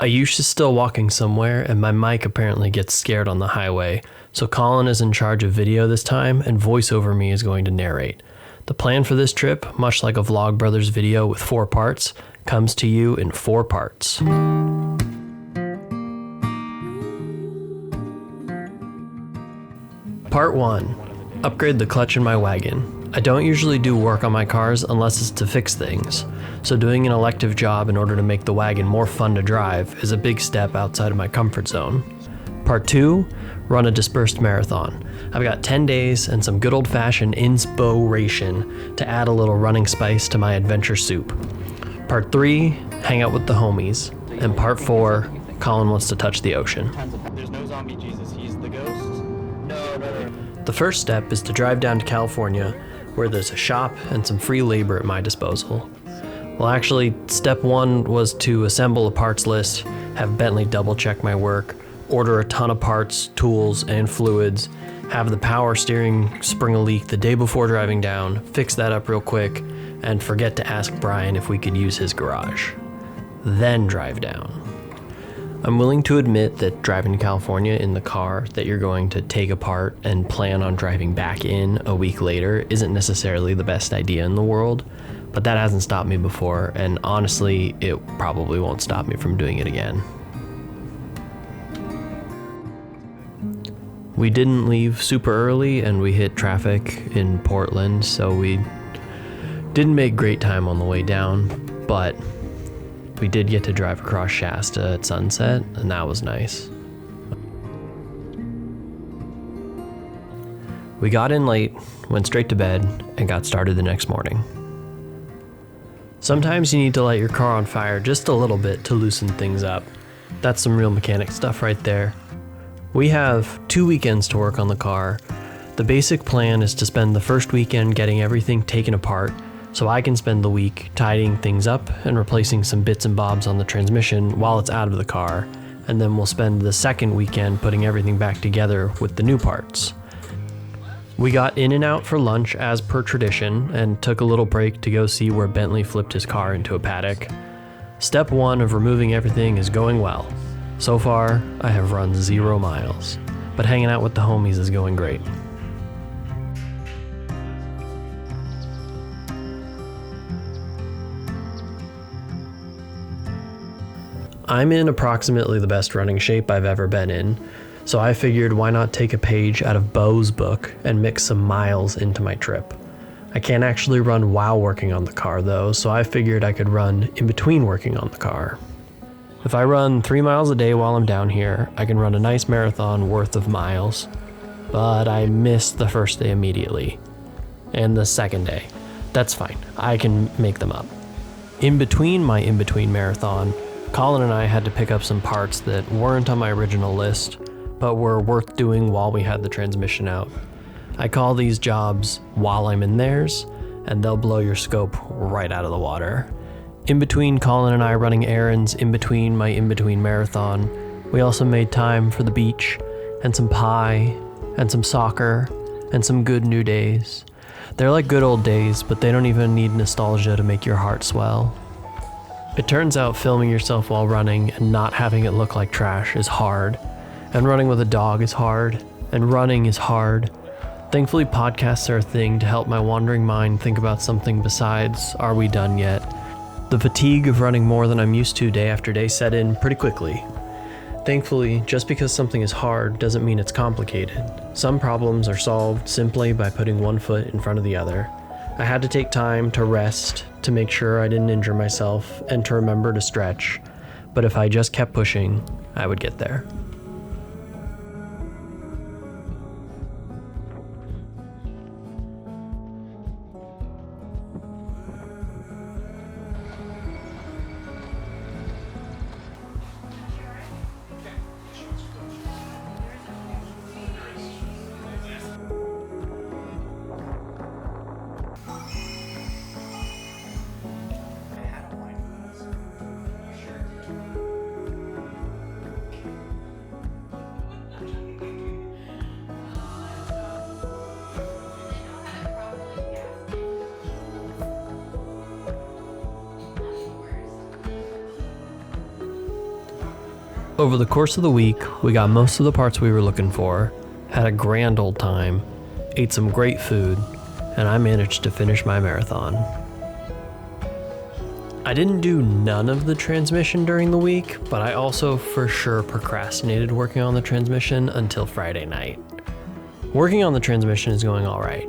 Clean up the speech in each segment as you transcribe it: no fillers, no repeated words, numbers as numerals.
Ayush is still walking somewhere, and my mic apparently gets scared on the highway, so Colin is in charge of video this time, and Voice Over Me is going to narrate. The plan for this trip, much like a Vlogbrothers video with 4 parts, comes to you in 4 parts. Part 1. Upgrade the clutch in my wagon. I don't usually do work on my cars unless it's to fix things, so doing an elective job in order to make the wagon more fun to drive is a big step outside of my comfort zone. Part 2. Run a dispersed marathon. I've got 10 days and some good old-fashioned inspiration to add a little running spice to my adventure soup. Part 3. Hang out with the homies. And Part 4. Colin wants to touch the ocean. There's no zombie Jesus, he's the ghost? No. The first step is to drive down to California, where there's a shop and some free labor at my disposal. Well, actually, step 1 was to assemble a parts list, have Bentley double check my work, order a ton of parts, tools, and fluids, have the power steering spring a leak the day before driving down, fix that up real quick, and forget to ask Brian if we could use his garage. Then drive down. I'm willing to admit that driving to California in the car that you're going to take apart and plan on driving back in a week later isn't necessarily the best idea in the world, but that hasn't stopped me before, and honestly, it probably won't stop me from doing it again. We didn't leave super early and we hit traffic in Portland, so we didn't make great time on the way down, but we did get to drive across Shasta at sunset, and that was nice. We got in late, went straight to bed, and got started the next morning. Sometimes you need to light your car on fire just a little bit to loosen things up. That's some real mechanic stuff right there. We have 2 weekends to work on the car. The basic plan is to spend the first weekend getting everything taken apart, so I can spend the week tidying things up and replacing some bits and bobs on the transmission while it's out of the car, and then we'll spend the second weekend putting everything back together with the new parts. We got in and out for lunch as per tradition and took a little break to go see where Bentley flipped his car into a paddock. Step 1 of removing everything is going well. So far, I have run 0 miles, but hanging out with the homies is going great. I'm in approximately the best running shape I've ever been in, so I figured why not take a page out of Bo's book and mix some miles into my trip. I can't actually run while working on the car though, so I figured I could run in between working on the car. If I run 3 miles a day while I'm down here, I can run a nice marathon worth of miles, but I missed the first day immediately, and the second day. That's fine, I can make them up. In between my in-between marathon, Colin and I had to pick up some parts that weren't on my original list, but were worth doing while we had the transmission out. I call these jobs while I'm in theirs, and they'll blow your scope right out of the water. In between Colin and I running errands, in between my in-between marathon, we also made time for the beach, and some pie, and some soccer, and some good new days. They're like good old days, but they don't even need nostalgia to make your heart swell. It turns out filming yourself while running and not having it look like trash is hard, and running with a dog is hard, and running is hard. Thankfully, podcasts are a thing to help my wandering mind think about something besides, are we done yet? The fatigue of running more than I'm used to day after day set in pretty quickly. Thankfully, just because something is hard doesn't mean it's complicated. Some problems are solved simply by putting one foot in front of the other. I had to take time to rest, to make sure I didn't injure myself, and to remember to stretch. But if I just kept pushing, I would get there. Over the course of the week, we got most of the parts we were looking for, had a grand old time, ate some great food, and I managed to finish my marathon. I didn't do none of the transmission during the week, but I also for sure procrastinated working on the transmission until Friday night. Working on the transmission is going alright,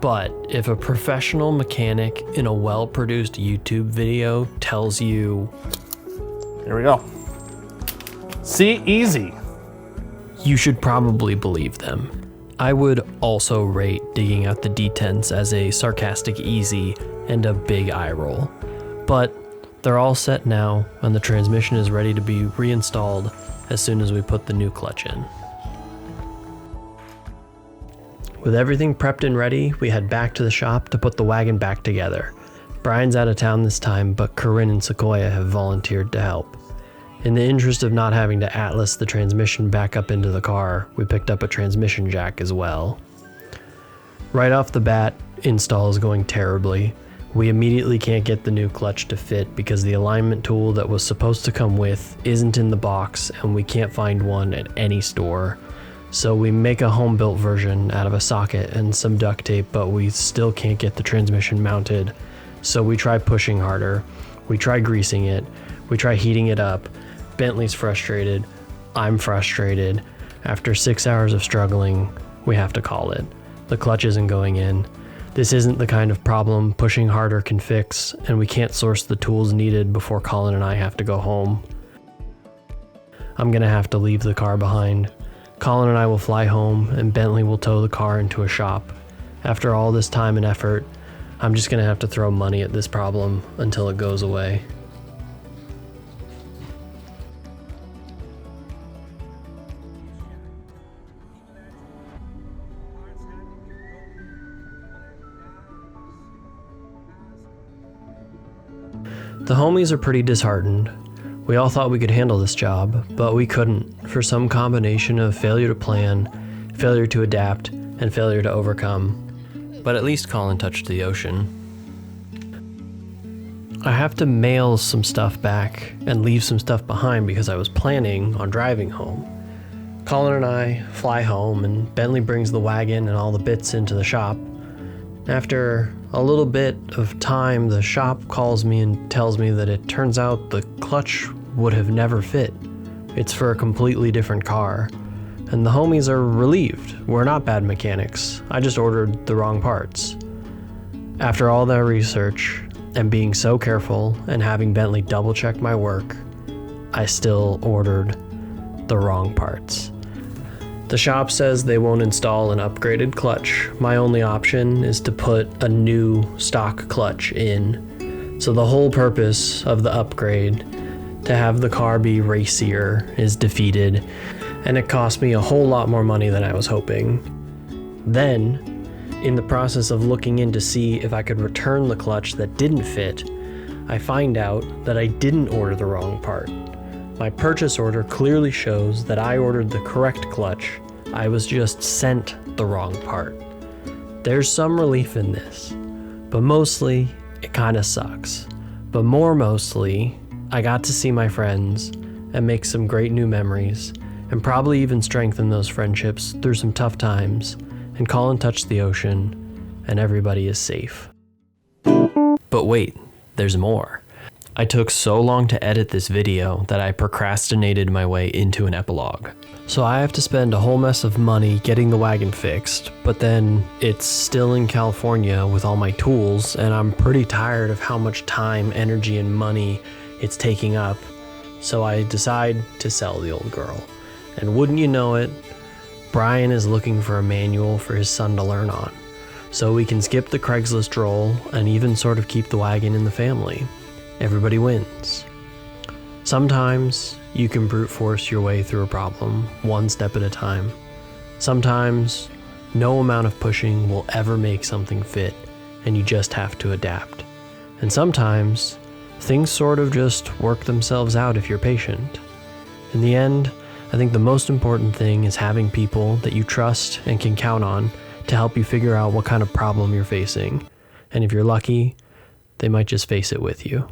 but if a professional mechanic in a well-produced YouTube video tells you, Here we go. See, easy. you should probably believe them. I would also rate digging out the D10s as a sarcastic easy and a big eye roll. But they're all set now, and the transmission is ready to be reinstalled as soon as we put the new clutch in. With everything prepped and ready, we head back to the shop to put the wagon back together. Brian's out of town this time, but Corinne and Sequoia have volunteered to help. In the interest of not having to atlas the transmission back up into the car, we picked up a transmission jack as well. Right off the bat, install is going terribly. We immediately can't get the new clutch to fit because the alignment tool that was supposed to come with isn't in the box and we can't find one at any store. So we make a home-built version out of a socket and some duct tape, but we still can't get the transmission mounted. So we try pushing harder. We try greasing it. We try heating it up. Bentley's frustrated. I'm frustrated. After 6 hours of struggling, we have to call it. The clutch isn't going in. This isn't the kind of problem pushing harder can fix, and we can't source the tools needed before Colin and I have to go home. I'm gonna have to leave the car behind. Colin and I will fly home, and Bentley will tow the car into a shop. After all this time and effort, I'm just gonna have to throw money at this problem until it goes away. The homies are pretty disheartened. We all thought we could handle this job, but we couldn't for some combination of failure to plan, failure to adapt, and failure to overcome. But at least Colin touched the ocean. I have to mail some stuff back and leave some stuff behind because I was planning on driving home. Colin and I fly home and Bentley brings the wagon and all the bits into the shop. After a little bit of time, the shop calls me and tells me that it turns out the clutch would have never fit. It's for a completely different car. And the homies are relieved. We're not bad mechanics. I just ordered the wrong parts. After all that research and being so careful and having Bentley double check my work, I still ordered the wrong parts. The shop says they won't install an upgraded clutch. My only option is to put a new stock clutch in. So the whole purpose of the upgrade, to have the car be racier, is defeated, and it cost me a whole lot more money than I was hoping. Then, in the process of looking in to see if I could return the clutch that didn't fit, I find out that I didn't order the wrong part. My purchase order clearly shows that I ordered the correct clutch. I was just sent the wrong part. There's some relief in this, but mostly it kind of sucks. But more mostly, I got to see my friends and make some great new memories and probably even strengthen those friendships through some tough times, and Colin touched the ocean and everybody is safe. But wait, there's more. I took so long to edit this video that I procrastinated my way into an epilogue. So I have to spend a whole mess of money getting the wagon fixed, but then it's still in California with all my tools, and I'm pretty tired of how much time, energy, and money it's taking up. So I decide to sell the old girl. And wouldn't you know it, Brian is looking for a manual for his son to learn on. So we can skip the Craigslist roll and even sort of keep the wagon in the family. Everybody wins. Sometimes you can brute force your way through a problem, one step at a time. Sometimes no amount of pushing will ever make something fit, and you just have to adapt. And sometimes things sort of just work themselves out if you're patient. In the end, I think the most important thing is having people that you trust and can count on to help you figure out what kind of problem you're facing. And if you're lucky, they might just face it with you.